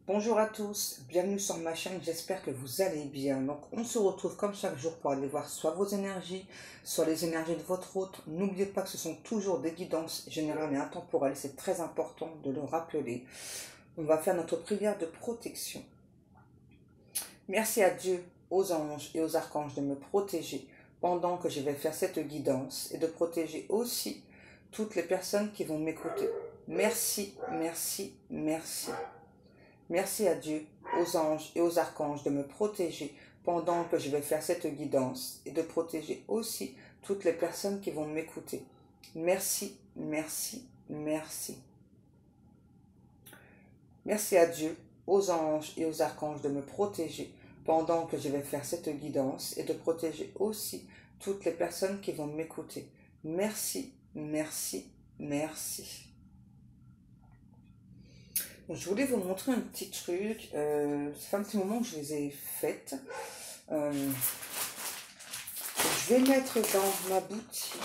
Bonjour à tous, bienvenue sur ma chaîne, j'espère que vous allez bien. Donc on se retrouve comme chaque jour pour aller voir soit vos énergies, soit les énergies de votre hôte. N'oubliez pas que ce sont toujours des guidances générales et intemporelles, c'est très important de le rappeler. On va faire notre prière de protection. Merci à Dieu, aux anges et aux archanges de me protéger pendant que je vais faire cette guidance et de protéger aussi toutes les personnes qui vont m'écouter. Merci, merci, merci. Merci à Dieu, aux anges et aux archanges de me protéger pendant que je vais faire cette guidance et de protéger aussi toutes les personnes qui vont m'écouter. Merci, merci, merci. Merci à Dieu, aux anges et aux archanges de me protéger pendant que je vais faire cette guidance et de protéger aussi toutes les personnes qui vont m'écouter. Merci, merci, merci. Je voulais vous montrer un petit truc. Ça fait un petit moment que je les ai faites. Je vais mettre dans ma boutique.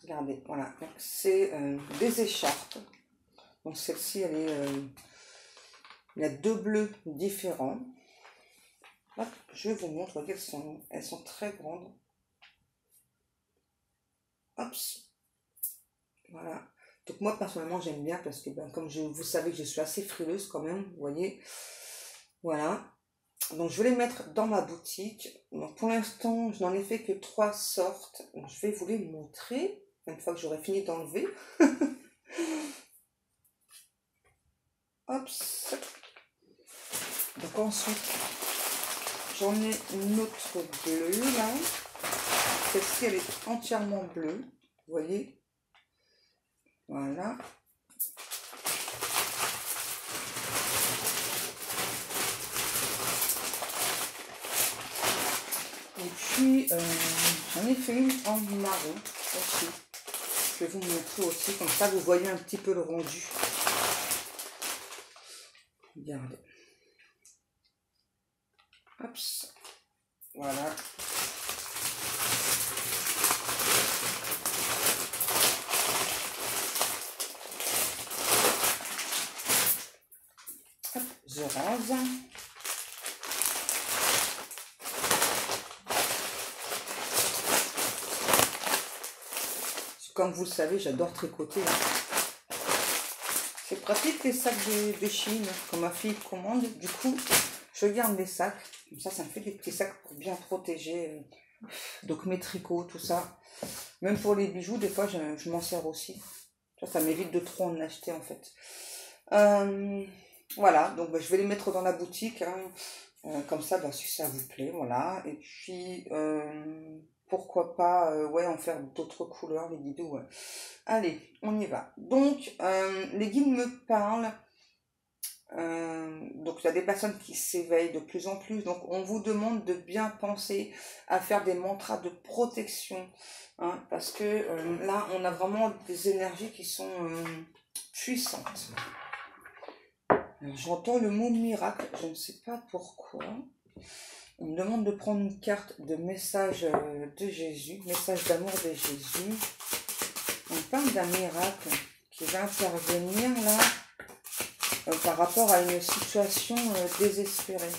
Regardez, voilà. C'est des écharpes. Donc celle-ci, elle est. Il y a deux bleus différents. Hop, je vais vous montrer. Elles sont très grandes. Hop. Voilà. Donc moi personnellement j'aime bien parce que comme vous savez que je suis assez frileuse quand même, vous voyez. Voilà. Donc je vais les mettre dans ma boutique. Donc pour l'instant je n'en ai fait que 3 sortes. Donc, je vais vous les montrer une fois que j'aurai fini d'enlever. Hop. Donc ensuite j'en ai une autre bleue là. Celle-ci elle est entièrement bleue. Vous voyez. Voilà. Et puis, j'en ai fait une en marron aussi. Je vais vous montrer aussi, comme ça vous voyez un petit peu le rendu. Regardez. Hop. Voilà. Hop, je rase. Comme vous le savez, j'adore tricoter. C'est pratique les sacs de Chine, quand ma fille commande. Du coup, je garde les sacs. Comme ça me fait des petits sacs pour bien protéger. Donc mes tricots, tout ça. Même pour les bijoux, des fois, je m'en sers aussi. Ça m'évite de trop en acheter, en fait. Voilà, donc je vais les mettre dans la boutique. Hein. Comme ça, si ça vous plaît, voilà. Et puis... pourquoi pas ouais, en faire d'autres couleurs, les guides, ouais. Allez, on y va. Donc, les guides me parlent. Donc, il y a des personnes qui s'éveillent de plus en plus. Donc, on vous demande de bien penser à faire des mantras de protection. Hein, parce que là, on a vraiment des énergies qui sont puissantes. J'entends le mot miracle. Je ne sais pas pourquoi. On me demande de prendre une carte de message de Jésus, message d'amour de Jésus. On parle d'un miracle qui va intervenir là par rapport à une situation désespérée.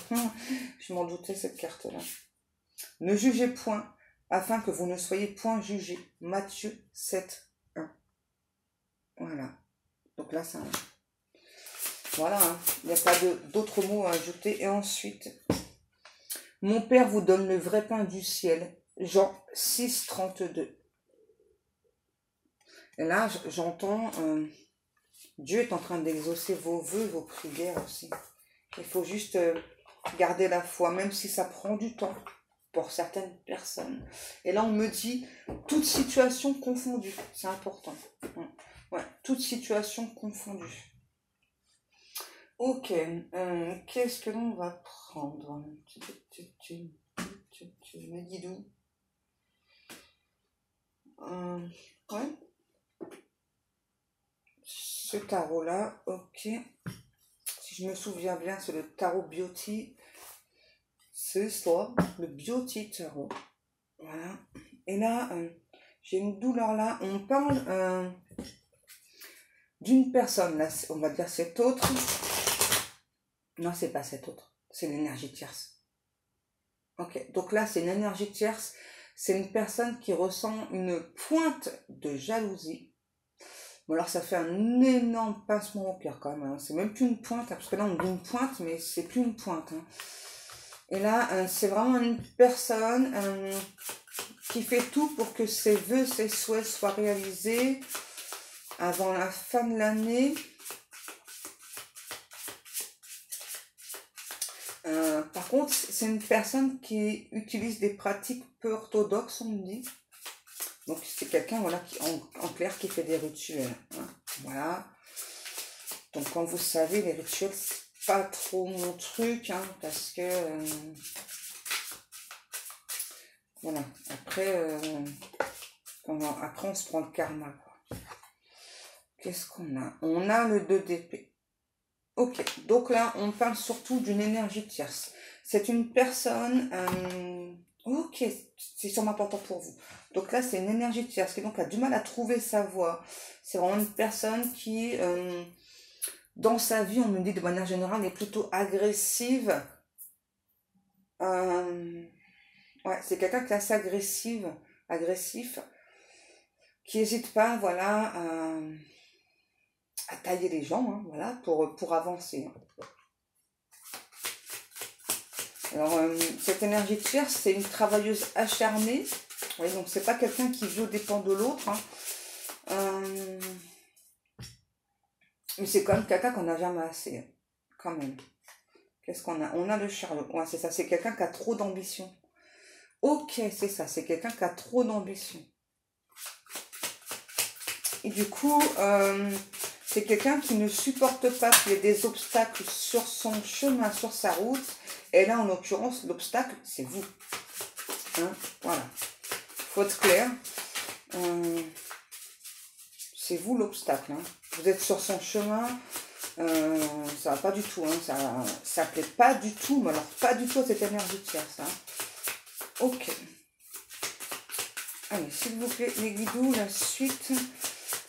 Je m'en doutais cette carte-là. Ne jugez point, afin que vous ne soyez point jugés. Matthieu 7, 1. Voilà. Donc là, ça... Voilà, hein. Il n'y a pas d'autres mots à ajouter. Et ensuite... Mon Père vous donne le vrai pain du ciel. Jean 6, 32. Et là, j'entends, Dieu est en train d'exaucer vos vœux, vos prières aussi. Il faut juste garder la foi, même si ça prend du temps pour certaines personnes. Et là, on me dit, toute situation confondue. C'est important. Ouais, toute situation confondue. Ok, qu'est-ce que l'on va prendre? Je me dis d'où? Ouais. Ce tarot-là, ok. Si je me souviens bien, c'est le tarot Beauty. C'est ça, le Beauty Tarot. Voilà. Et là, j'ai une douleur là. On parle d'une personne. Là, on va dire cet autre. Non, c'est pas cet autre. C'est l'énergie tierce. Ok, donc là, c'est une énergie tierce. C'est une personne qui ressent une pointe de jalousie. Bon, alors ça fait un énorme pincement au cœur quand même. Hein. C'est même plus une pointe, hein, parce que là, on dit une pointe, mais c'est plus une pointe. Hein. Et là, c'est vraiment une personne qui fait tout pour que ses vœux, ses souhaits soient réalisés avant la fin de l'année. Par contre, c'est une personne qui utilise des pratiques peu orthodoxes, on me dit. Donc, c'est quelqu'un, voilà, qui, en clair, qui fait des rituels. Hein. Voilà. Donc, comme vous savez, les rituels, c'est pas trop mon truc, hein, parce que... voilà. Après, après, on se prend le karma, quoi. Qu'est-ce qu'on a? On a le 2 d'épée. Ok, donc là, on parle surtout d'une énergie tierce. C'est une personne... ok, c'est sûrement important pour vous. Donc là, c'est une énergie tierce qui donc a du mal à trouver sa voie. C'est vraiment une personne qui, dans sa vie, on me dit de manière générale, est plutôt agressive. Ouais, c'est quelqu'un qui est assez agressif, qui n'hésite pas, voilà, à tailler les gens, hein, voilà, pour avancer. Alors, cette énergie tierce, c'est une travailleuse acharnée. Oui, donc c'est pas quelqu'un qui vit aux dépens de l'autre. Hein. Mais c'est quand même quelqu'un qu'on n'a jamais assez. Hein, quand même. Qu'est-ce qu'on a? On a le chariot. Ouais, c'est ça. C'est quelqu'un qui a trop d'ambition. Ok, c'est ça. C'est quelqu'un qui a trop d'ambition. Et du coup, c'est quelqu'un qui ne supporte pas qu'il y ait des obstacles sur son chemin, sur sa route. Et là, en l'occurrence, l'obstacle, c'est vous. Hein, voilà. Faut être clair. C'est vous l'obstacle. Hein. Vous êtes sur son chemin. Ça va pas du tout. Hein. Ça plaît pas du tout. Mais alors, pas du tout à cette énergie tierce. Hein. Ok. Allez, s'il vous plaît, les guidous, la suite.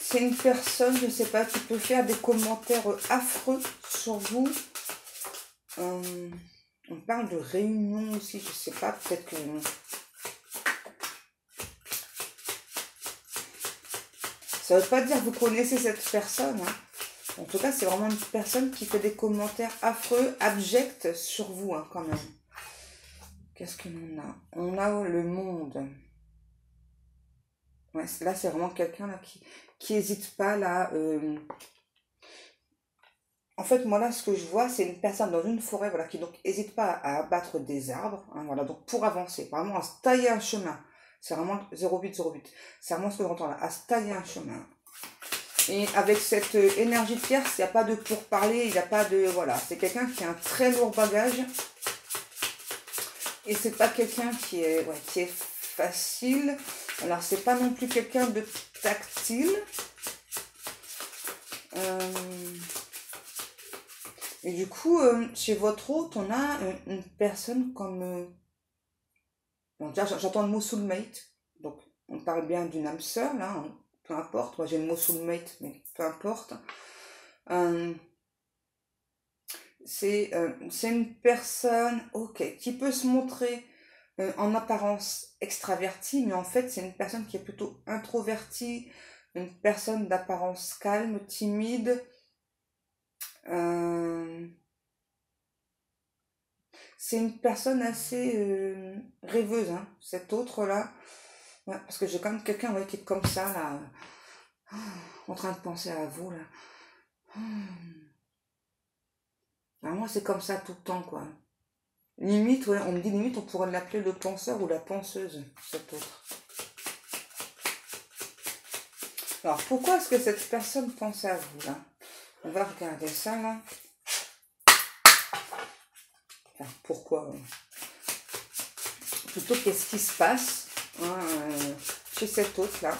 C'est une personne, je ne sais pas, qui peut faire des commentaires affreux sur vous. On parle de réunion aussi, je ne sais pas, peut-être que... Ça ne veut pas dire que vous connaissez cette personne. Hein. En tout cas, c'est vraiment une personne qui fait des commentaires affreux, abjects sur vous, hein, quand même. Qu'est-ce que l'on a? On a le monde. Ouais, là, c'est vraiment quelqu'un là qui n'hésite pas là... En fait, moi là, ce que je vois, c'est une personne dans une forêt, voilà, qui donc n'hésite pas à abattre des arbres, hein, voilà, donc pour avancer, vraiment à se tailler un chemin. C'est vraiment 0808. C'est vraiment ce que j'entends là, à se tailler un chemin. Et avec cette énergie tierce, il n'y a pas de pourparler, il n'y a pas de... Voilà, c'est quelqu'un qui a un très lourd bagage. Et c'est pas quelqu'un qui est facile. Alors, c'est pas non plus quelqu'un de tactile. Et du coup, chez votre hôte, on a une personne comme... bon, j'entends le mot soulmate. Donc, on parle bien d'une âme sœur, là. Hein, peu importe. Moi, j'ai le mot soulmate, mais peu importe. C'est une personne, ok, qui peut se montrer en apparence extravertie, mais en fait, c'est une personne qui est plutôt introvertie, une personne d'apparence calme, timide. C'est une personne assez rêveuse, hein, cette autre-là. Ouais, parce que j'ai quand même quelqu'un qui est comme ça, là, en train de penser à vous, là. Alors, moi, c'est comme ça tout le temps, quoi. Limite, ouais, on me dit limite, on pourrait l'appeler le penseur ou la penseuse, cet autre. Alors, pourquoi est-ce que cette personne pense à vous, là? On va regarder ça, là. Enfin, pourquoi plutôt, qu'est-ce qui se passe hein, chez cet autre-là?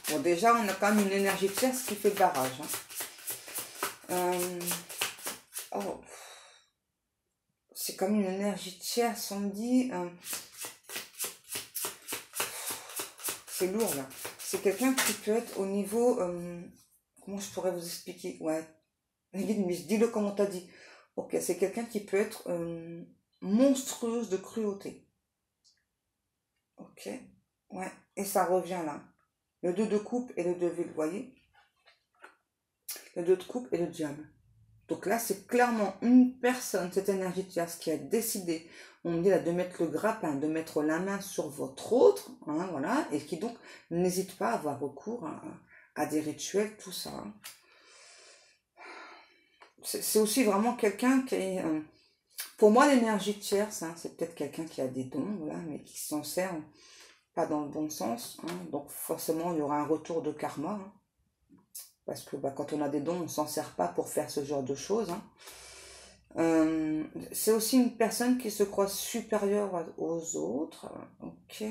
Bon, déjà, on a quand même une énergie tierce qui fait barrage. Hein. Oh. C'est comme une énergie tierce, on me dit. C'est lourd, là. C'est quelqu'un qui peut être au niveau comment je pourrais vous expliquer? Ouais, mais dis-le comme on t'a dit. Ok, c'est quelqu'un qui peut être monstrueuse de cruauté. Ok, ouais, et ça revient là. Le 2 de coupe et le 2 de ville, vous voyez? Le 2 de coupe et le diable. Donc là, c'est clairement une personne, cette énergie de tierce, qui a décidé, on me dit là, de mettre le grappin, de mettre la main sur votre autre, hein, voilà, et qui donc n'hésite pas à avoir recours à des rituels, tout ça. Hein. C'est aussi vraiment quelqu'un qui est... pour moi, l'énergie tierce, hein, c'est peut-être quelqu'un qui a des dons, voilà, mais qui s'en sert pas dans le bon sens. Hein, donc forcément, il y aura un retour de karma. Hein, parce que bah, quand on a des dons, on ne s'en sert pas pour faire ce genre de choses. Hein. C'est aussi une personne qui se croit supérieure aux autres. Ok.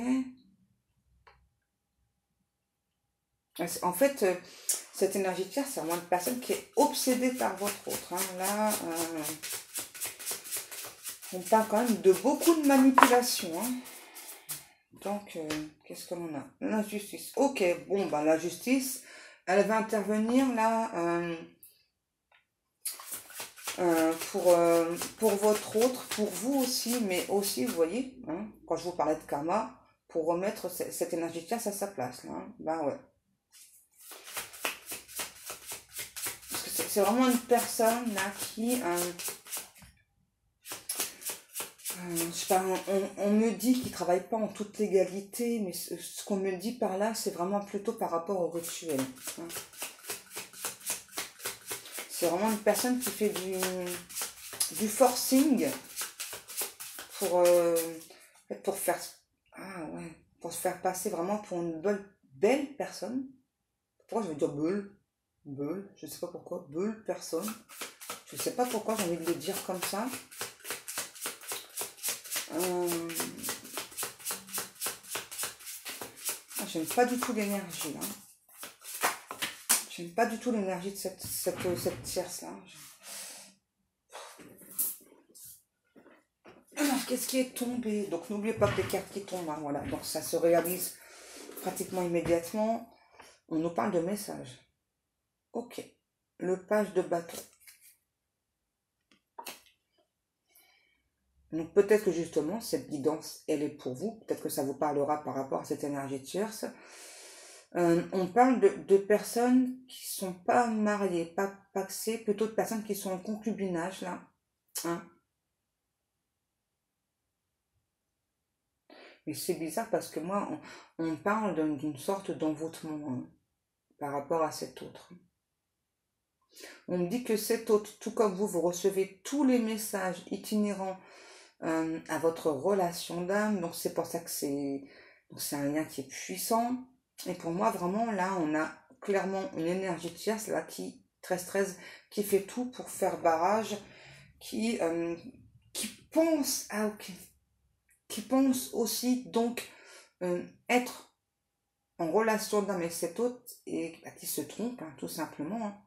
En fait, cette énergie tierce, c'est vraiment une personne qui est obsédée par votre autre. Hein. Là, on parle quand même de beaucoup de manipulation. Hein. Donc, qu'est-ce que l'on a? La justice. Ok, bon, bah, la justice, elle va intervenir là pour votre autre, pour vous aussi, mais aussi, vous voyez, hein, quand je vous parlais de karma, pour remettre cette énergie tierce à sa place. Là, hein. Ben ouais. Parce que c'est vraiment une personne là qui... je sais pas, on me dit qu'il ne travaille pas en toute légalité, mais ce qu'on me dit par là, c'est vraiment plutôt par rapport au rituel. Hein. C'est vraiment une personne qui fait du forcing pour faire... Ah ouais, pour se faire passer vraiment pour une belle personne. Pourquoi je veux dire beule, je ne sais pas pourquoi, beule personne. Je ne sais pas pourquoi j'ai envie de le dire comme ça. J'aime pas du tout l'énergie. Hein. J'aime pas du tout l'énergie de cette tierce là. Alors, qu'est-ce qui est tombé? Donc, n'oubliez pas que les cartes qui tombent, hein, voilà. Donc, ça se réalise pratiquement immédiatement. On nous parle de messages. Ok. Le page de bâton. Donc, peut-être que justement, cette guidance, elle est pour vous. Peut-être que ça vous parlera par rapport à cette énergie tierce. On parle de personnes qui sont pas mariées, pas paxées, plutôt de personnes qui sont en concubinage, là. Hein. Mais c'est bizarre parce que moi, on parle d'une sorte d'envoûtement hein, par rapport à cet autre. On me dit que cet autre, tout comme vous recevez tous les messages itinérants à votre relation d'âme. Donc c'est pour ça que c'est un lien qui est puissant. Et pour moi, vraiment, là, on a clairement une énergie tierce, là, qui, 13-13, qui fait tout pour faire barrage, qui pense, ah ok, qui pense aussi, donc, être en relation d'âme avec cet autre, et bah, qui se trompe, hein, tout simplement. Hein.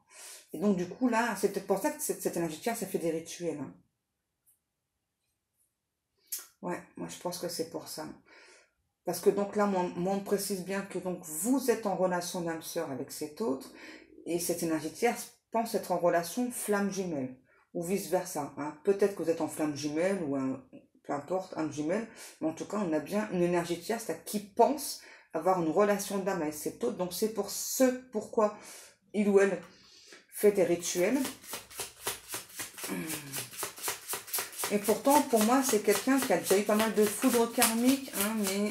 Et donc, du coup, là, c'est peut-être pour ça que cette énergie tierce, ça fait des rituels. Hein. Ouais, moi, je pense que c'est pour ça. Parce que donc là, moi, on précise bien que donc vous êtes en relation d'âme sœur avec cet autre, et cette énergie tierce pense être en relation flamme jumelle, ou vice-versa. Hein. Peut-être que vous êtes en flamme jumelle, ou peu importe, âme jumelle, mais en tout cas, on a bien une énergie tierce là, qui pense avoir une relation d'âme avec cet autre. Donc c'est pour ce pourquoi il ou elle fait des rituels. Et pourtant, pour moi, c'est quelqu'un qui a déjà eu pas mal de foudre karmique, hein, mais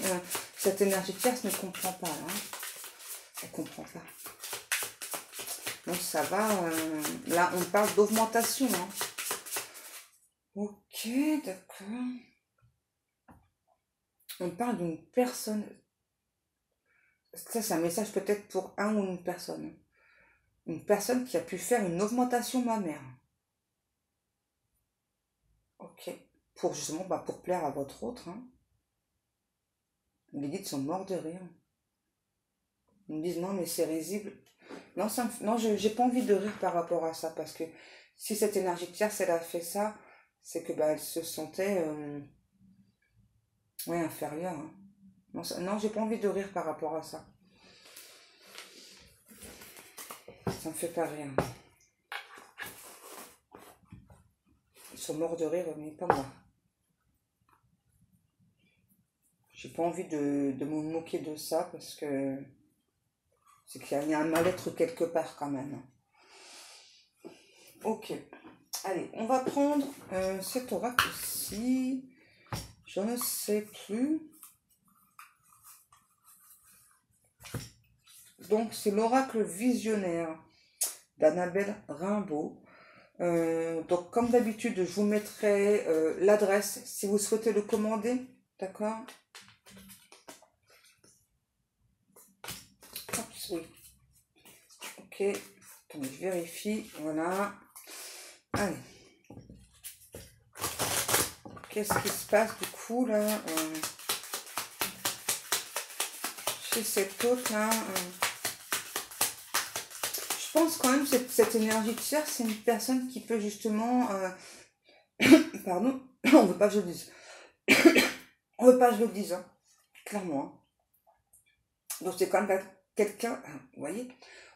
cette énergie tierce ne comprend pas. Hein. Elle ne comprend pas. Donc ça va, là on parle d'augmentation. Hein. Ok, d'accord. On parle d'une personne. Ça c'est un message peut-être pour un ou une personne. Une personne qui a pu faire une augmentation mammaire. Ok. Pour justement, bah, pour plaire à votre autre. Hein. Les guides sont morts de rire. Ils me disent non mais c'est risible. Non, non j'ai pas envie de rire par rapport à ça parce que si cette énergie tierce elle a fait ça, c'est que bah, elle se sentait ouais, inférieure. Hein. Non, non j'ai pas envie de rire par rapport à ça. Ça me fait pas rire. Ils sont morts de rire, mais pas moi. J'ai pas envie de me moquer de ça parce que c'est qu'il y a un mal-être quelque part quand même. Ok. Allez, on va prendre cet oracle-ci. Je ne sais plus. Donc, c'est l'oracle visionnaire d'Annabelle Rimbaud. Donc, comme d'habitude, je vous mettrai l'adresse si vous souhaitez le commander. D'accord? Oui. Ok. Attendez, je vérifie. Voilà. Allez. Qu'est-ce qui se passe du coup là chez cet autre là Je pense quand même que cette énergie de chair, c'est une personne qui peut justement... Pardon, on veut pas que je le dise. On veut pas que je le dise, hein, clairement. Donc c'est quand même quelqu'un... Vous voyez,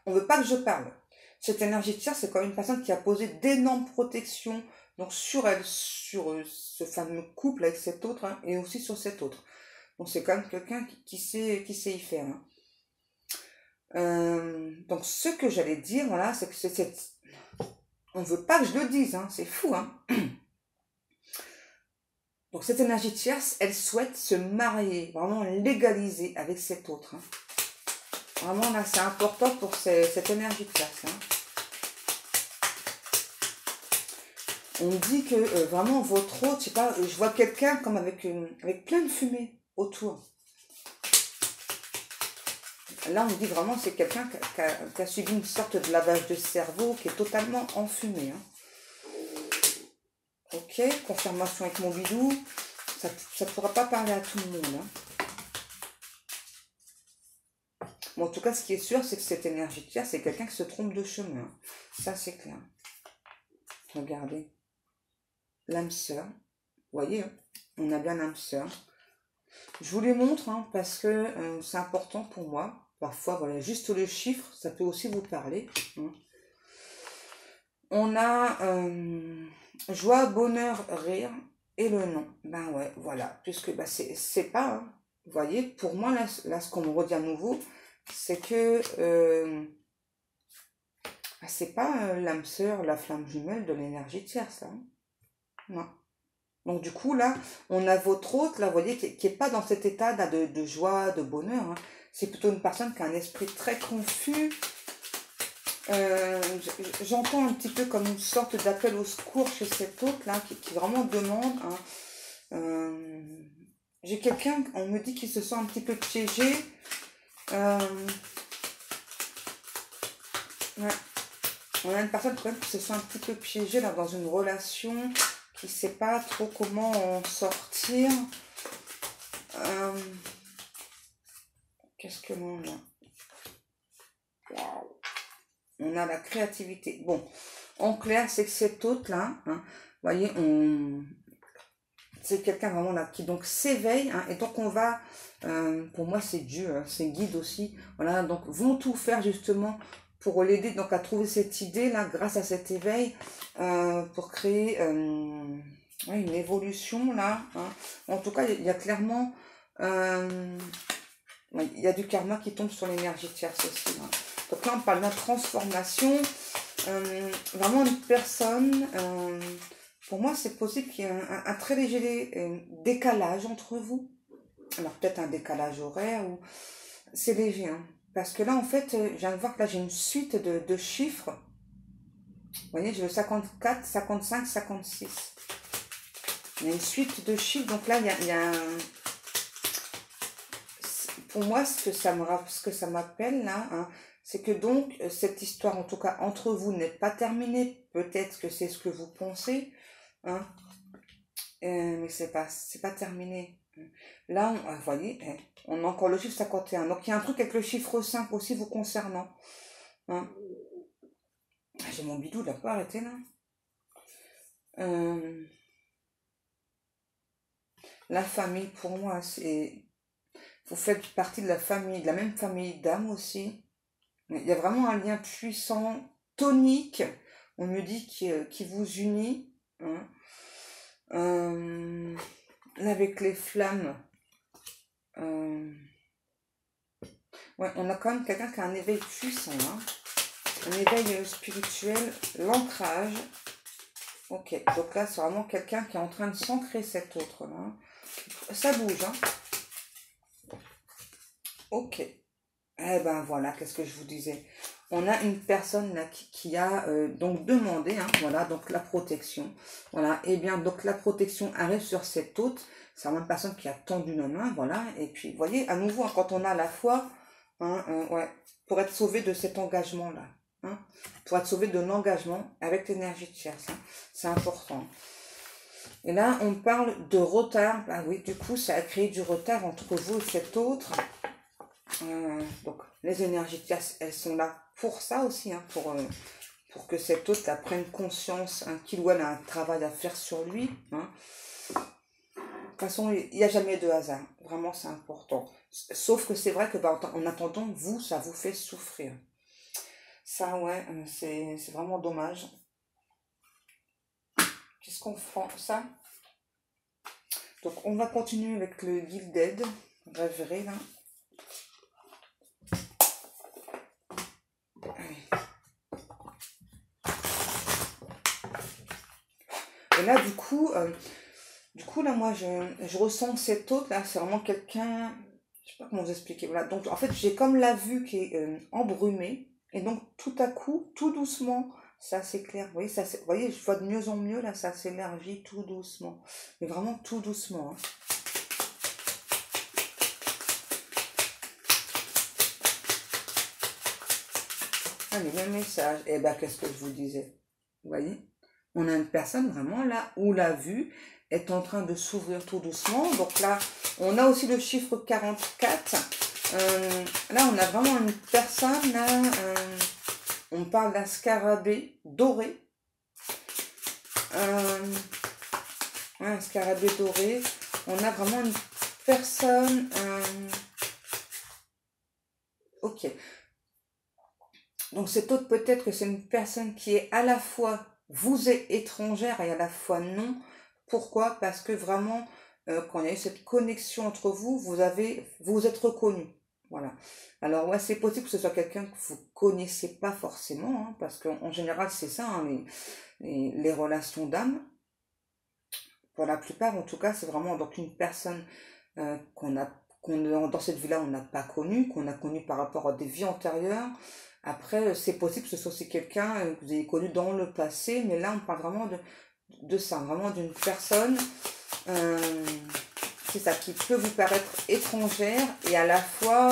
on veut pas que je parle. Cette énergie de chair, c'est quand même une personne qui a posé d'énormes protections donc sur elle, sur ce fameux couple avec cet autre, hein, et aussi sur cet autre. Donc c'est quand même quelqu'un qui sait y faire. Hein. Donc ce que j'allais dire, voilà, c'est que on veut pas que je le dise, hein, c'est fou, hein. Donc cette énergie tierce, elle souhaite se marier, vraiment légaliser avec cet autre. Hein. Vraiment là, c'est important pour cette énergie tierce. Hein. On dit que vraiment votre autre, je sais pas, je vois quelqu'un comme avec plein de fumée autour. Là, on dit vraiment c'est quelqu'un qui a subi une sorte de lavage de cerveau qui est totalement enfumé. Hein. Ok, confirmation avec mon bidou. Ça ne pourra pas parler à tout le monde. Hein. Bon, en tout cas, ce qui est sûr, c'est que cette énergie de c'est quelqu'un qui se trompe de chemin. Ça, c'est clair. Regardez. L'âme sœur. Vous voyez, hein, on a bien l'âme sœur. Je vous les montre hein, parce que c'est important pour moi. Parfois, voilà, juste le chiffre, ça peut aussi vous parler. Hein. On a joie, bonheur, rire et le nom. Ben ouais, voilà. Puisque ben, c'est pas, hein, vous voyez, pour moi, là ce qu'on me redit à nouveau, c'est que c'est pas l'âme sœur, la flamme jumelle de l'énergie tierce. Hein. Non. Donc du coup, là, on a votre autre, là, vous voyez, qui n'est pas dans cet état là, de joie, de bonheur. Hein. C'est plutôt une personne qui a un esprit très confus. J'entends un petit peu comme une sorte d'appel au secours chez cet autre, là, qui vraiment demande. Hein. J'ai quelqu'un, on me dit qu'il se sent un petit peu piégé. Ouais. On a une personne quand même qui se sent un petit peu piégée là, dans une relation, qui ne sait pas trop comment en sortir. Qu'est-ce que l'on a? Waouh. On a la créativité. Bon, en clair, c'est que cet autre-là, hein, vous voyez, c'est quelqu'un vraiment là qui donc s'éveille. Hein, et donc on va, pour moi c'est Dieu, hein, c'est guide aussi. Voilà, donc vont tout faire justement pour l'aider donc à trouver cette idée là grâce à cet éveil pour créer une évolution là. Hein. En tout cas, il y a clairement il y a du karma qui tombe sur l'énergie tierce aussi. Hein. Donc là, on parle de transformation. Vraiment une personne, pour moi, c'est possible qu'il y ait un très léger décalage entre vous. Alors peut-être un décalage horaire, ou c'est léger. Hein. Parce que là, en fait, je viens de voir que là, j'ai une suite de chiffres. Vous voyez, j'ai le 54, 55, 56. Il y a une suite de chiffres. Donc là, il y a un... Pour moi, ce que ça m'appelle là, hein, c'est que donc, cette histoire, en tout cas, entre vous, n'est pas terminée. Peut-être que c'est ce que vous pensez, hein, mais c'est pas terminé. Là, vous voyez, on a encore le chiffre 51. Donc, il y a un truc avec le chiffre 5 aussi vous concernant. Hein. J'ai mon bidou, il n'a pas arrêté là. La famille, pour moi, c'est... Vous faites partie de la famille, de la même famille d'âme aussi. Il y a vraiment un lien puissant, tonique, on me dit, qui vous unit. Hein. Là, avec les flammes, ouais, on a quand même quelqu'un qui a un éveil puissant, hein. Un éveil spirituel, l'ancrage. Ok, donc là, c'est vraiment quelqu'un qui est en train de s'ancrer, cet autre-là. Ça bouge, hein. Ok. Eh ben voilà, qu'est-ce que je vous disais. On a une personne là qui a donc demandé, hein, voilà, donc la protection. Voilà, et bien donc la protection arrive sur cet hôte. C'est vraiment une personne qui a tendu la main, voilà. Et puis, vous voyez, à nouveau, hein, quand on a la foi, hein, ouais, pour être sauvé de cet engagement-là. Hein, pour être sauvé de l'engagement avec l'énergie de tierce. Hein, c'est important. Et là, on parle de retard. Ah oui, du coup, ça a créé du retard entre vous et cet autre. Donc, les énergies de tierce, elles sont là pour ça aussi, hein, pour que cet autre là, prenne conscience hein, qu'il ou elle a un travail à faire sur lui. Hein. De toute façon, il n'y a jamais de hasard. Vraiment, c'est important. Sauf que c'est vrai que, bah, en attendant, vous, ça vous fait souffrir. Ça, ouais, c'est vraiment dommage. Qu'est-ce qu'on fera ça? Donc, on va continuer avec le Gilded. Rêverie, là. Et là, du coup, là, moi, je ressens que cet autre, là, c'est vraiment quelqu'un, je sais pas comment vous expliquer, voilà. Donc, en fait, j'ai comme la vue qui est embrumée, et donc, tout à coup, tout doucement, ça s'éclaire. Vous voyez, vous voyez, je vois de mieux en mieux, là, ça s'élargit tout doucement. Mais vraiment tout doucement, hein. Allez, le message. Eh ben, qu'est-ce que je vous disais? Vous voyez? On a une personne vraiment là où la vue est en train de s'ouvrir tout doucement. Donc là, on a aussi le chiffre 44. Là, on a vraiment une personne, là, on parle d'un scarabée doré. Ouais, un scarabée doré. On a vraiment une personne... ok. Donc cet autre, peut-être que c'est une personne qui est à la fois vous êtes étrangère et à la fois non. Pourquoi? Parce que vraiment, quand il y a eu cette connexion entre vous, vous êtes reconnus. Voilà. Alors ouais, c'est possible que ce soit quelqu'un que vous connaissez pas forcément, hein, parce qu'en général c'est ça, hein, les relations d'âme. Pour la plupart, en tout cas, c'est vraiment donc une personne dans cette vie-là, on n'a pas connue, qu'on a connue par rapport à des vies antérieures. Après, c'est possible que ce soit aussi quelqu'un que vous avez connu dans le passé, mais là, on parle vraiment de ça, vraiment d'une personne, c'est ça, qui peut vous paraître étrangère et à la fois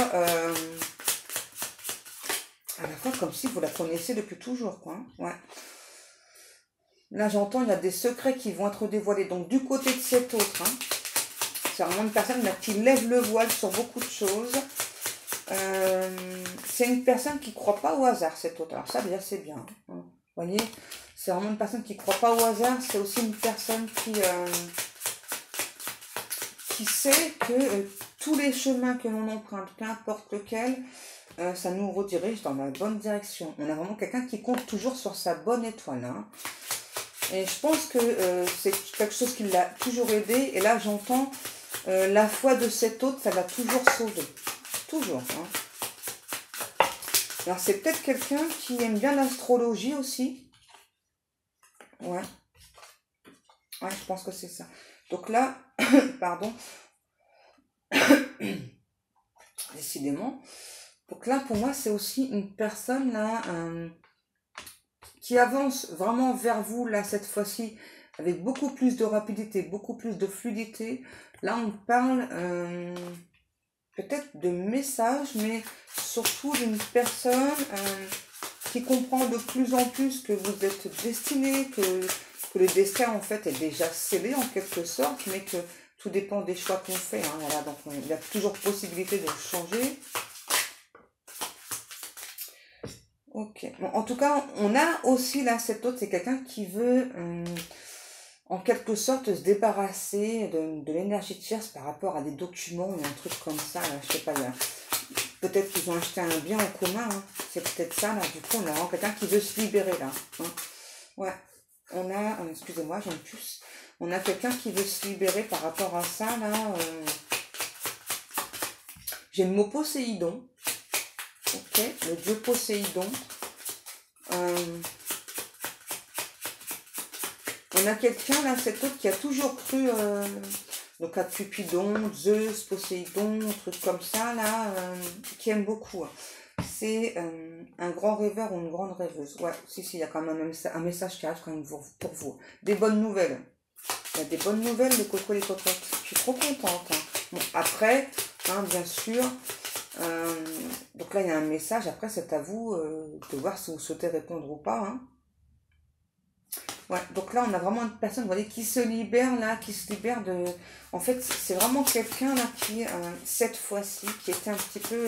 comme si vous la connaissiez depuis toujours, quoi. Ouais. Là, j'entends, il y a des secrets qui vont être dévoilés. Donc, du côté de cet autre, hein, c'est vraiment une personne là, qui lève le voile sur beaucoup de choses. C'est une personne qui ne croit pas au hasard, cet autre. Alors ça, déjà, c'est bien. Hein. Vous voyez, c'est vraiment une personne qui ne croit pas au hasard. C'est aussi une personne qui sait que tous les chemins que l'on emprunte, peu importe lequel, ça nous redirige dans la bonne direction. On a vraiment quelqu'un qui compte toujours sur sa bonne étoile. Hein. Et je pense que c'est quelque chose qui l'a toujours aidé. Et là, j'entends la foi de cet autre, ça l'a toujours sauvé. Toujours. Hein. Alors, c'est peut-être quelqu'un qui aime bien l'astrologie aussi. Ouais. Ouais, je pense que c'est ça. Donc là, pardon. Décidément. Donc là, pour moi, c'est aussi une personne là qui avance vraiment vers vous, là, cette fois-ci, avec beaucoup plus de rapidité, beaucoup plus de fluidité. Là, on parle peut-être de messages, mais surtout d'une personne qui comprend de plus en plus que vous êtes destiné, que le destin, en fait, est déjà scellé, en quelque sorte, mais que tout dépend des choix qu'on fait. Hein, voilà, donc, il y a toujours possibilité de changer. Ok. Bon, en tout cas, on a aussi là, cet autre, c'est quelqu'un qui veut en quelque sorte se débarrasser de l'énergie tierce par rapport à des documents ou un truc comme ça. Là, je sais pas, Peut-être qu'ils ont acheté un bien en commun, hein. C'est peut-être ça, là. Du coup, on a vraiment quelqu'un qui veut se libérer, là. Hein. Ouais. On a, excusez-moi, j'ai une puce. On a quelqu'un qui veut se libérer par rapport à ça, là. J'ai le mot Poséidon. Ok, le dieu Poséidon. On a quelqu'un, là, cet autre qui a toujours cru... donc à Cupidon, Zeus, Poséidon, un truc comme ça, là, qui aime beaucoup. C'est un grand rêveur ou une grande rêveuse. Ouais, si, il y a quand même un message qui arrive quand même pour vous. Des bonnes nouvelles. Il y a des bonnes nouvelles, les cocos, les cocottes. Je suis trop contente. Hein. Bon, après, hein, bien sûr, donc là, il y a un message. Après, c'est à vous de voir si vous souhaitez répondre ou pas. Hein. Ouais, donc là, on a vraiment une personne, vous voyez, qui se libère, là, qui se libère de... En fait, c'est vraiment quelqu'un, là, qui, cette fois-ci, qui était un petit peu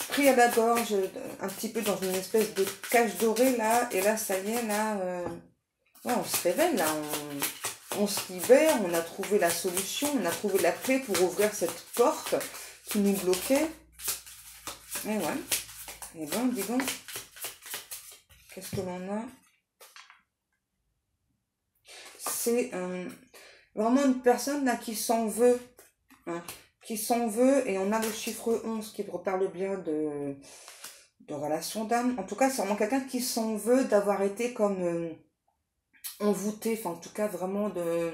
pris à la gorge, un petit peu dans une espèce de cage dorée, là, et là, ça y est, là, ouais, on se révèle, là, on se libère, on a trouvé la solution, on a trouvé la clé pour ouvrir cette porte qui nous bloquait. Et ouais, et ben, dis donc, qu'est-ce que l'on a? C'est vraiment une personne là qui s'en veut, hein, qui s'en veut, et on a le chiffre 11 qui reparle bien de relation d'âme. En tout cas, c'est vraiment quelqu'un qui s'en veut d'avoir été comme envoûté, enfin en tout cas vraiment de...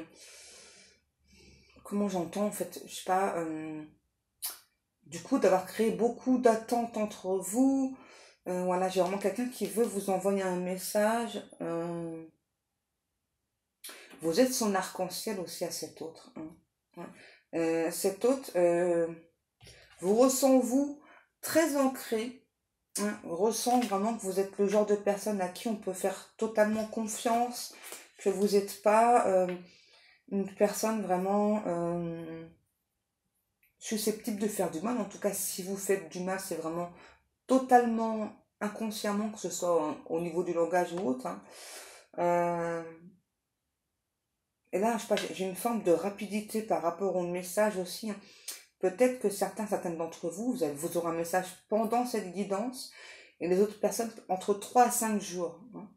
Comment j'entends en fait, je sais pas, du coup d'avoir créé beaucoup d'attentes entre vous. Voilà, j'ai vraiment quelqu'un qui veut vous envoyer un message. Vous êtes son arc-en-ciel aussi à cet autre. Hein. Ouais. Cet autre vous ressent, vous, très ancré. Hein, ressent vraiment que vous êtes le genre de personne à qui on peut faire totalement confiance, que vous n'êtes pas une personne vraiment susceptible de faire du mal. En tout cas, si vous faites du mal, c'est vraiment totalement inconsciemment, que ce soit au niveau du langage ou autre. Hein. Et là, je sais pas, j'ai une forme de rapidité par rapport au message aussi. Hein. Peut-être que certaines d'entre vous, vous aurez un message pendant cette guidance et les autres personnes entre 3 à 5 jours. Hein.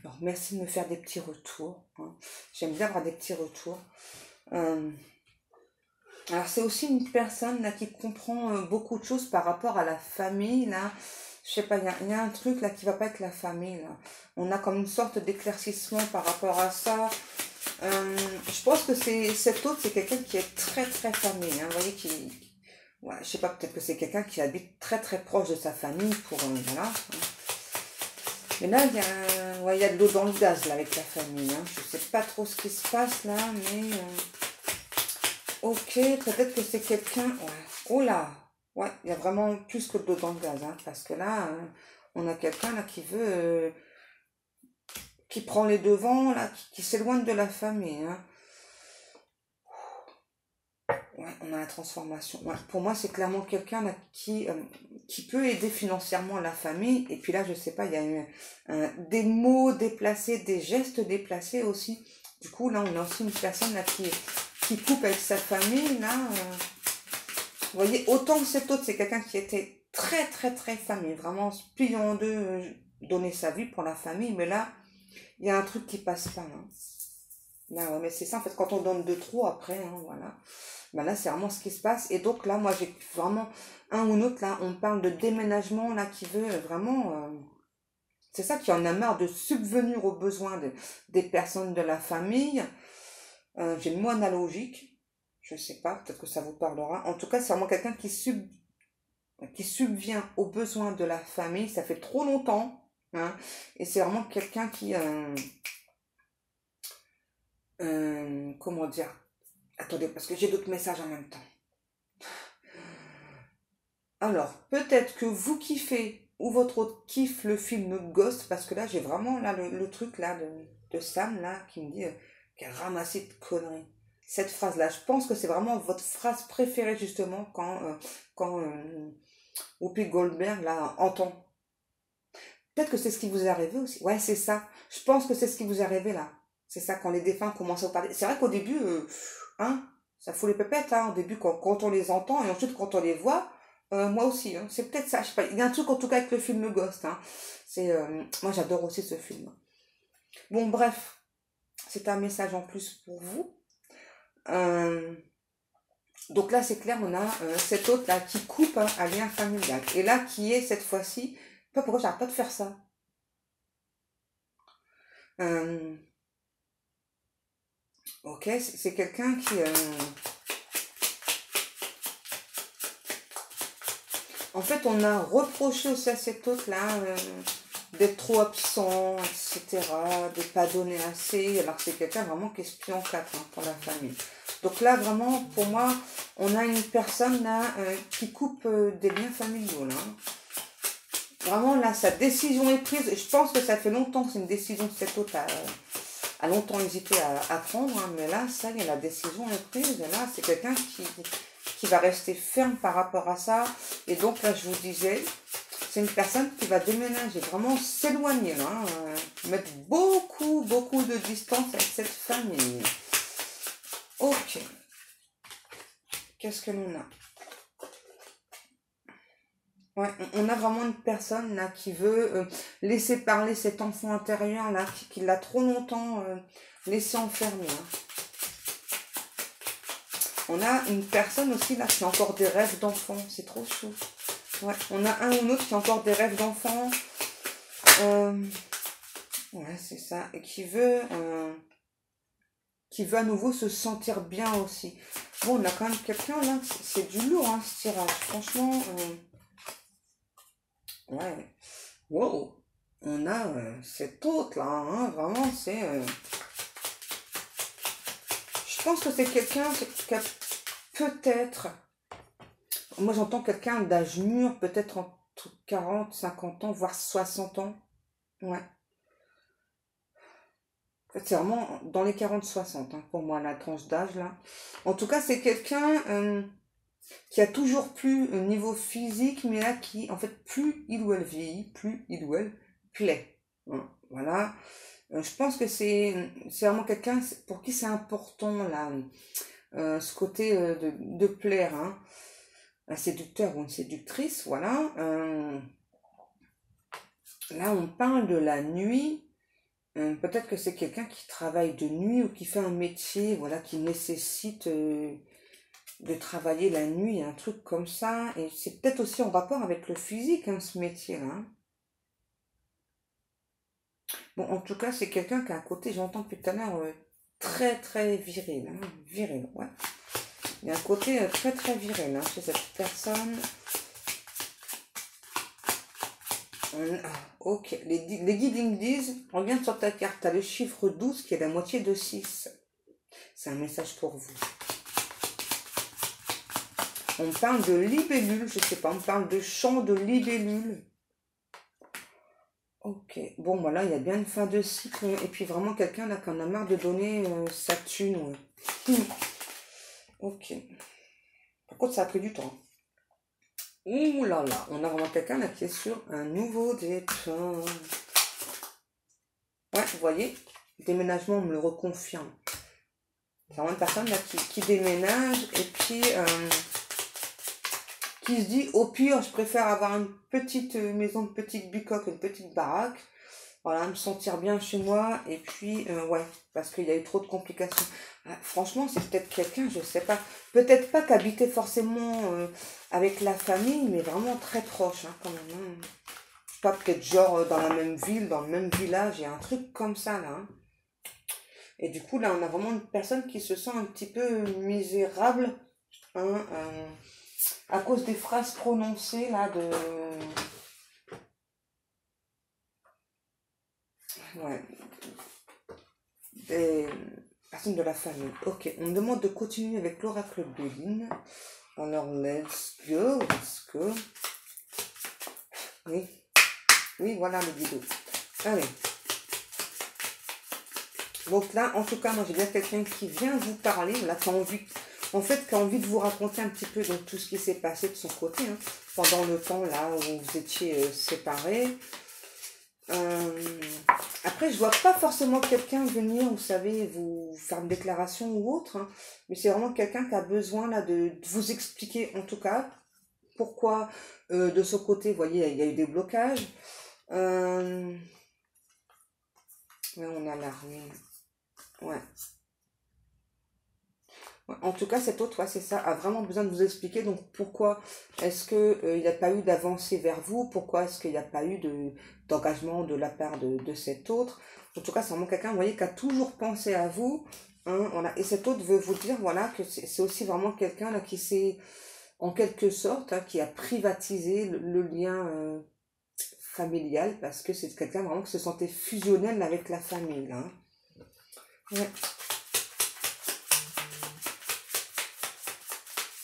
Alors, merci de me faire des petits retours. Hein. J'aime bien avoir des petits retours. Alors, c'est aussi une personne là qui comprend beaucoup de choses par rapport à la famille. Là. Je sais pas, il y a un truc là qui va pas être la famille. Là. On a comme une sorte d'éclaircissement par rapport à ça. Je pense que cet autre, c'est quelqu'un qui est très très famille. Hein, vous voyez, ouais, je sais pas, peut-être que c'est quelqu'un qui habite très très proche de sa famille pour voilà. Hein. Mais là, ouais, il y a de l'eau dans le gaz là avec la famille. Hein. Je sais pas trop ce qui se passe là, mais ok, peut-être que c'est quelqu'un. Ouais. Oh là, ouais, il y a vraiment plus que de l'eau dans le gaz, hein, parce que là, on a quelqu'un là qui veut qui prend les devants, là, qui s'éloigne de la famille. Hein. Ouais, on a la transformation. Ouais, pour moi, c'est clairement quelqu'un là qui peut aider financièrement la famille. Et puis là, je sais pas, il y a des mots déplacés, des gestes déplacés aussi. Du coup, là, on a aussi une personne là qui coupe avec sa famille. Là, vous voyez, autant que cet autre, c'est quelqu'un qui était très, très, très famille. Vraiment, plié en deux, donner sa vie pour la famille. Mais là, il y a un truc qui passe pas. Hein. Là, ouais, mais c'est ça, en fait, quand on donne de trop après, hein, voilà. Ben là, c'est vraiment ce qui se passe. Et donc là, moi, j'ai vraiment un ou l'autre, là, on parle de déménagement, là, qui veut vraiment... c'est ça, qui en a marre de subvenir aux besoins des personnes de la famille. J'ai le mot analogique. Je sais pas, peut-être que ça vous parlera. En tout cas, c'est vraiment quelqu'un qui subvient aux besoins de la famille. Ça fait trop longtemps. Hein, et c'est vraiment quelqu'un qui... comment dire? Attendez, parce que j'ai d'autres messages en même temps. Alors, peut-être que vous kiffez ou votre autre kiffe le film Ghost, parce que là, j'ai vraiment là le truc là de Sam là qui me dit qu'elle a ramassé de conneries. Cette phrase-là, je pense que c'est vraiment votre phrase préférée justement quand Whoopi Goldberg là entend. Peut-être que c'est ce qui vous est arrivé aussi. Ouais, c'est ça. Je pense que c'est ce qui vous est arrivé là. C'est ça, quand les défunts commencent à vous parler. C'est vrai qu'au début, hein, Ça fout les pépettes, hein, au début, quand on les entend, et ensuite, quand on les voit, moi aussi, hein. C'est peut-être ça, je sais pas. Il y a un truc, en tout cas, avec le film Ghost, hein. Moi, j'adore aussi ce film. Bon, bref, c'est un message en plus pour vous. Donc là, c'est clair, on a cet autre-là qui coupe hein, un lien familial. Et là, qui est cette fois-ci, pas pourquoi j'arrête pas de faire ça. Ok, c'est quelqu'un qui... En fait, on a reproché aussi à cet autre-là d'être trop absent, etc., de pas donner assez. Alors c'est quelqu'un vraiment qui est split en quatre hein, pour la famille. Donc là, vraiment, pour moi, on a une personne là qui coupe des liens familiaux. Là. Vraiment, là, sa décision est prise. Et je pense que ça fait longtemps que c'est une décision de cet autre a longtemps hésité à prendre. Hein, mais là, ça y est, la décision est prise. Et là, c'est quelqu'un qui va rester ferme par rapport à ça. Et donc, là, je vous disais, c'est une personne qui va déménager, vraiment s'éloigner, là, mettre beaucoup, beaucoup de distance avec cette famille. Ok. Qu'est-ce que l'on a? Ouais, on a vraiment une personne là qui veut laisser parler cet enfant intérieur là qui l'a trop longtemps laissé enfermer. Hein. On a une personne aussi là qui a encore des rêves d'enfant, c'est trop chou. Ouais, on a un ou l'autre qui a encore des rêves d'enfant. Ouais, c'est ça. Et qui veut à nouveau se sentir bien aussi. Bon, on a quand même quelqu'un là, c'est du lourd hein, ce tirage. Franchement. Ouais. Wow. On a cet autre là, hein, vraiment, c'est... Je pense que c'est quelqu'un qui a peut-être... Moi j'entends quelqu'un d'âge mûr, peut-être entre 40, 50 ans, voire 60 ans. Ouais. En fait, c'est vraiment dans les 40-60, hein, pour moi, la tranche d'âge là. En tout cas, c'est quelqu'un qui a toujours plus au niveau physique, mais là qui, en fait, plus il ou elle vieillit, plus il ou elle plaît. Hein, voilà. Je pense que c'est vraiment quelqu'un pour qui c'est important, là, ce côté de plaire, hein. Un séducteur ou une séductrice, voilà. Là, on parle de la nuit. Peut-être que c'est quelqu'un qui travaille de nuit ou qui fait un métier, voilà, qui nécessite de travailler la nuit, un truc comme ça. Et c'est peut-être aussi en rapport avec le physique, hein, ce métier-là. Hein. Bon, en tout cas, c'est quelqu'un qui a un côté, j'entends depuis tout à l'heure, très très viril. Hein, viril, ouais. Il y a un côté très très viril hein, chez cette personne. Ok, les guiding disent, regarde sur ta carte, tu as le chiffre 12 qui est la moitié de 6. C'est un message pour vous. On parle de libellule, je sais pas, on parle de champ de libellule. Ok, bon voilà, il y a bien une fin de cycle, et puis vraiment quelqu'un là qui en a marre de donner sa thune. Ouais. Ok. Par contre, ça a pris du temps. Ouh là là, on a vraiment quelqu'un là qui est sur un nouveau départ. Ouais, vous voyez, le déménagement me le reconfirme. C'est vraiment une personne là qui déménage et puis qui se dit au pire, je préfère avoir une petite maison, une petite bicoque, une petite baraque. Voilà, me sentir bien chez moi et puis ouais, parce qu'il y a eu trop de complications. Ah, franchement, c'est peut-être quelqu'un, je sais pas. Peut-être pas qu'habiter forcément avec la famille, mais vraiment très proche hein, quand même. Hein. Pas peut-être genre dans la même ville, dans le même village, il y a un truc comme ça là. Hein. Et du coup, là, on a vraiment une personne qui se sent un petit peu misérable hein, à cause des phrases prononcées là de... Ouais. Des personnes de la famille. Ok, on me demande de continuer avec l'oracle Béline. Alors, let's go, let's go. Oui, oui, voilà le vidéo. Allez. Donc là, en tout cas, moi j'ai bien quelqu'un qui vient vous parler, là, qui a envie, en fait, qui a envie de vous raconter un petit peu donc, tout ce qui s'est passé de son côté, hein, pendant le temps là où vous étiez séparés. Après, je vois pas forcément quelqu'un venir, vous savez, vous faire une déclaration ou autre, hein, mais c'est vraiment quelqu'un qui a besoin là de vous expliquer, en tout cas, pourquoi de son côté, vous voyez, il y a eu des blocages. Euh, ouais, on a la ruine. Ouais. Ouais, en tout cas, cet autre, ouais, c'est ça, a vraiment besoin de vous expliquer donc pourquoi est-ce que il n'y a pas eu d'avancée vers vous, pourquoi est-ce qu'il n'y a pas eu d'engagement de la part de cet autre. En tout cas, c'est vraiment quelqu'un, vous voyez, qui a toujours pensé à vous. Hein, voilà. Et cet autre veut vous dire, voilà, que c'est aussi vraiment quelqu'un là qui s'est, en quelque sorte, hein, qui a privatisé le lien familial parce que c'est quelqu'un vraiment qui se sentait fusionnel avec la famille. Là, hein. Ouais.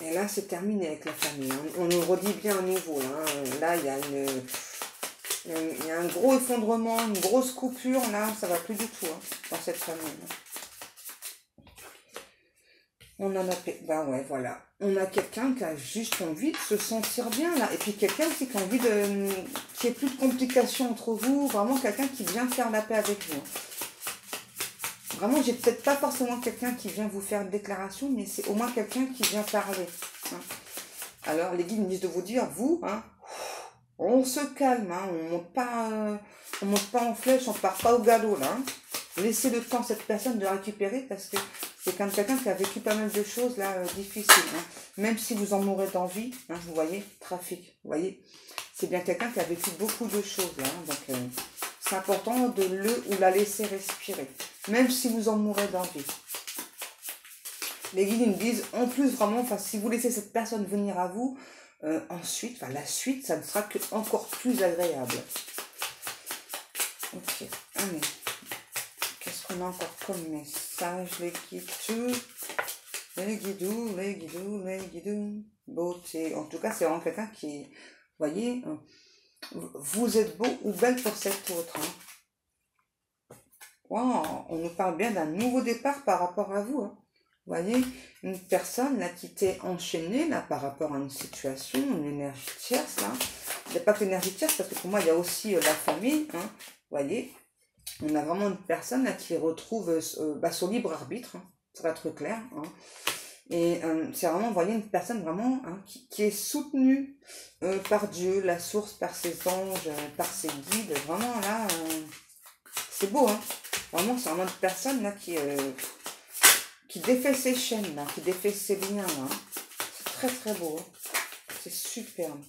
Et là, c'est terminé avec la famille. On nous redit bien à nouveau. Là, hein. Là, il y a un gros effondrement, une grosse coupure. Là, ça va plus du tout hein, dans cette famille. Là. On en a... Ben ouais, voilà. On a quelqu'un qui a juste envie de se sentir bien, là. Et puis quelqu'un aussi qui a envie de... qu'il n'y ait plus de complications entre vous. Vraiment quelqu'un qui vient faire la paix avec vous. Vraiment, j'ai peut-être pas forcément quelqu'un qui vient vous faire une déclaration, mais c'est au moins quelqu'un qui vient parler. Hein. Alors, les guides me disent de vous dire, vous, hein, on se calme, hein, on monte pas en flèche, on part pas au galop, là. Hein. Laissez le temps à cette personne de récupérer, parce que c'est quand même quelqu'un qui a vécu pas mal de choses, là, difficiles. Hein. Même si vous en mourrez d'envie, hein, vous voyez, trafic, vous voyez. C'est bien quelqu'un qui a vécu beaucoup de choses, là. Hein, donc, c'est important de le ou la laisser respirer. Même si vous en mourrez d'envie. Les guides me disent, en plus vraiment, si vous laissez cette personne venir à vous, ensuite, la suite, ça ne sera que encore plus agréable. Ok, allez. Qu'est-ce qu'on a encore comme message, les guidous? Les guidous, les guidous, les guidous. Beauté. En tout cas, c'est vraiment quelqu'un qui, vous voyez, vous êtes beau ou belle pour cet autre. Hein. Wow, on nous parle bien d'un nouveau départ par rapport à vous. Hein. Vous voyez, une personne là qui t'est enchaînée là par rapport à une situation, une énergie tierce là. Il n'y a pas que l'énergie tierce parce que pour moi il y a aussi la famille. Hein. Vous voyez, on a vraiment une personne là qui retrouve son libre arbitre, hein, pour être clair. Hein. Et c'est vraiment, vous voyez, une personne vraiment hein, qui est soutenue par Dieu, la source, par ses anges, par ses guides. Vraiment là, c'est beau, hein. Vraiment, c'est vraiment une personne là qui défait ses chaînes, là, qui défait ses liens. Là. C'est très très beau. Hein. C'est superbe.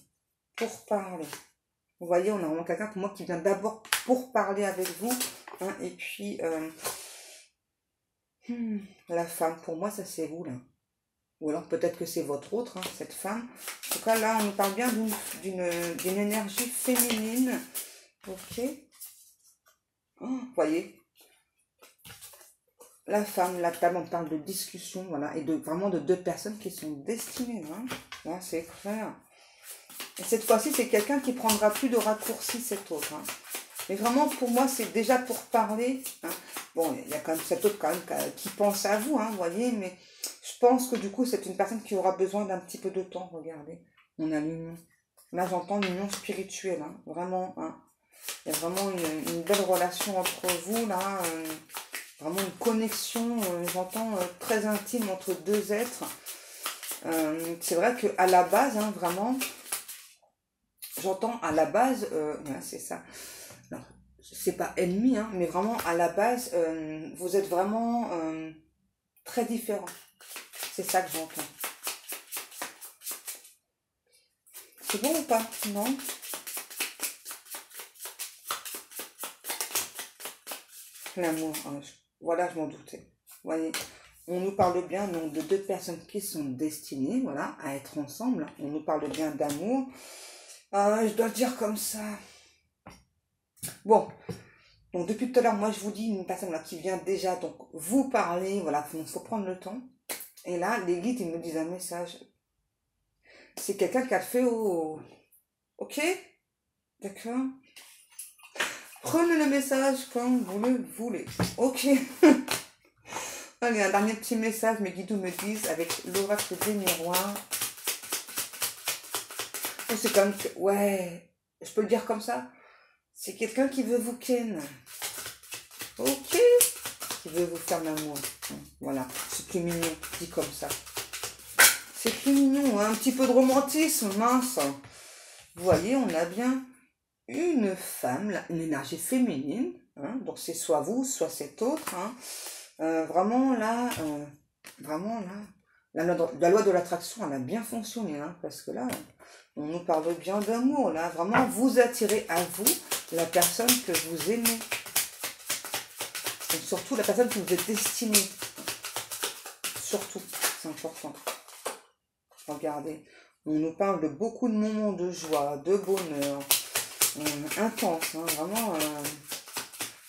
Pour parler. Vous voyez, on a vraiment quelqu'un pour moi qui vient d'abord pour parler avec vous. Hein, et puis, la femme, pour moi, ça c'est vous là. Ou alors peut-être que c'est votre autre, hein, cette femme. En tout cas, là, on nous parle bien d'une énergie féminine. Ok. Oh, vous voyez. La femme, la table, on parle de discussion, voilà, et vraiment de deux personnes qui sont destinées, hein. Là, c'est clair. Et cette fois-ci, c'est quelqu'un qui prendra plus de raccourcis, cet autre, hein. Mais vraiment, pour moi, c'est déjà pour parler, hein. Bon, il y a quand même cet autre, quand même, qui pense à vous, hein, vous voyez, mais je pense que du coup, c'est une personne qui aura besoin d'un petit peu de temps, regardez. On a l'union. Là, j'entends l'union spirituelle, hein, vraiment, hein. Il y a vraiment une belle relation entre vous, là, vraiment une connexion, j'entends, très intime entre deux êtres. C'est vrai qu'à la base, hein, vraiment, j'entends à la base, ouais, c'est ça. Alors, c'est pas ennemi, hein, mais vraiment à la base, vous êtes vraiment très différents. C'est ça que j'entends. C'est bon ou pas? Non? L'amour, hein, voilà, je m'en doutais. Vous voyez, on nous parle bien donc, de deux personnes qui sont destinées, voilà, à être ensemble. On nous parle bien d'amour. Je dois le dire comme ça. Bon, donc depuis tout à l'heure, moi je vous dis une personne là qui vient déjà donc vous parler, voilà, faut prendre le temps. Et là, les guides, ils me disent un message. C'est quelqu'un qui a fait au... Ok? D'accord? Prenez le message comme vous le voulez. Ok? Allez, un dernier petit message, mes guides me disent, avec l'oracle des miroirs. Oh, c'est comme... Ouais, je peux le dire comme ça. C'est quelqu'un qui veut vous ken. Ok. Qui veut vous faire l'amour. Voilà. C'est plus mignon, dit comme ça. C'est plus mignon, hein, un petit peu de romantisme, mince. Vous voyez, on a bien une femme, là, une énergie féminine. Hein, donc c'est soit vous, soit cet autre. Hein. Vraiment là, la loi de l'attraction, elle a bien fonctionné. Hein, parce que là, on nous parle bien d'amour. Là, vraiment, vous attirez à vous la personne que vous aimez. Et surtout la personne que vous êtes destinée. Surtout, c'est important. Regardez, on nous parle de beaucoup de moments de joie, de bonheur, intense, hein, vraiment.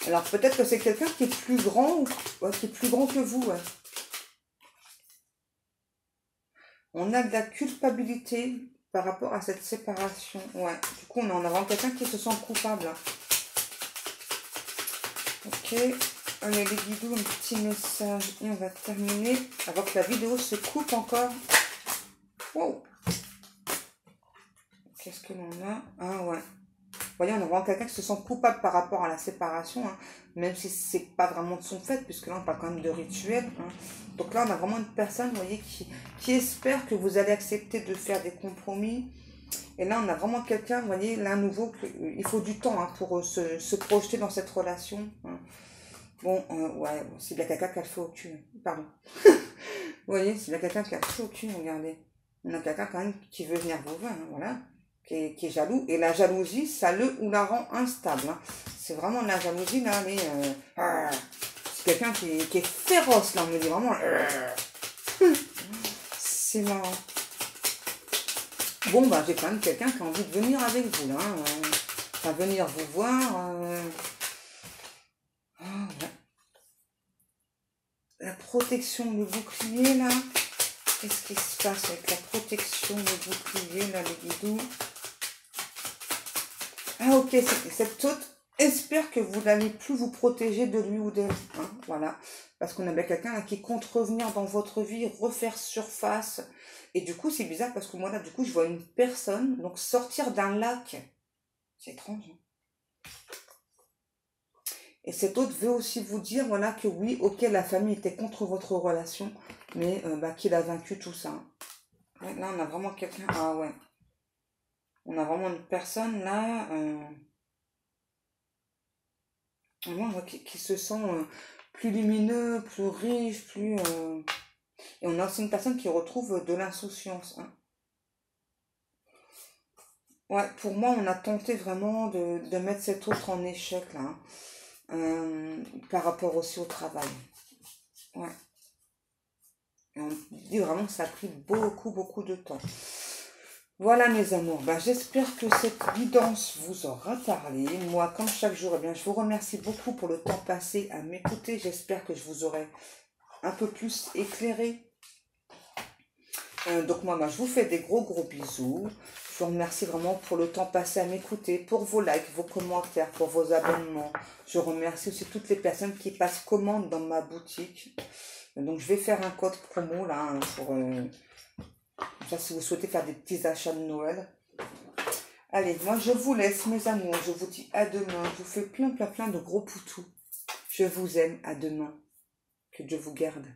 Alors peut-être que c'est quelqu'un qui est plus grand, qui est plus grand que vous. Ouais. On a de la culpabilité par rapport à cette séparation. Ouais. Du coup, on est en avant quelqu'un qui se sent coupable. Hein. Ok. Allez les guidoux, un petit message et on va terminer avant que la vidéo se coupe encore. Wow. Qu'est-ce que l'on a? Ah ouais. Vous voyez, on a vraiment quelqu'un qui se sent coupable par rapport à la séparation, hein, même si c'est pas vraiment de son fait, puisque là on parle quand même de rituel. Hein. Donc là on a vraiment une personne, vous voyez, qui espère que vous allez accepter de faire des compromis. Et là on a vraiment quelqu'un, vous voyez, là à nouveau, il faut du temps hein, pour se projeter dans cette relation. Hein. Bon, ouais, c'est bien quelqu'un qui a le feu au cul. Pardon. Vous voyez, c'est bien quelqu'un qui a le feu au cul, regardez. On a quelqu'un quand même qui veut venir vous voir, hein, voilà. Qui est jaloux. Et la jalousie, ça le ou la rend instable. Hein. C'est vraiment de la jalousie, là, mais... c'est quelqu'un qui est féroce, là, on me dit vraiment... c'est marrant. Bon, bah, j'ai quand même quelqu'un qui a envie de venir avec vous, là. Enfin, venir vous voir. Ouais. La protection, le bouclier, là. Qu'est-ce qui se passe avec la protection, le bouclier, là, les guidoux? Ah ok, cette hôte espère que vous n'allez plus vous protéger de lui ou d'elle. Hein, voilà. Parce qu'on a bien quelqu'un qui compte revenir dans votre vie, refaire surface. Et du coup, c'est bizarre parce que moi là, du coup, je vois une personne donc sortir d'un lac. C'est étrange. Hein. Et cette hôte veut aussi vous dire, voilà, que oui, ok, la famille était contre votre relation, mais qu'il a vaincu tout ça. Ouais, là, on a vraiment quelqu'un... Ah ouais. On a vraiment une personne là... qui se sent plus lumineux, plus riche, plus... Et on a aussi une personne qui retrouve de l'insouciance. Hein. Ouais, pour moi, on a tenté vraiment de mettre cet autre en échec, là. Hein, par rapport aussi au travail. Ouais. Et on dit vraiment que ça a pris beaucoup, beaucoup de temps. Voilà mes amours, j'espère que cette guidance vous aura parlé. Moi, comme chaque jour, je vous remercie beaucoup pour le temps passé à m'écouter. J'espère que je vous aurai un peu plus éclairé. Donc moi, je vous fais des gros bisous. Je vous remercie vraiment pour le temps passé à m'écouter, pour vos likes, vos commentaires, pour vos abonnements. Je remercie aussi toutes les personnes qui passent commande dans ma boutique. Donc je vais faire un code promo là hein, pour... ça, si vous souhaitez faire des petits achats de Noël. Allez, moi je vous laisse mes amours. Je vous dis à demain. Je vous fais plein de gros poutous. Je vous aime. À demain. Que Dieu vous garde.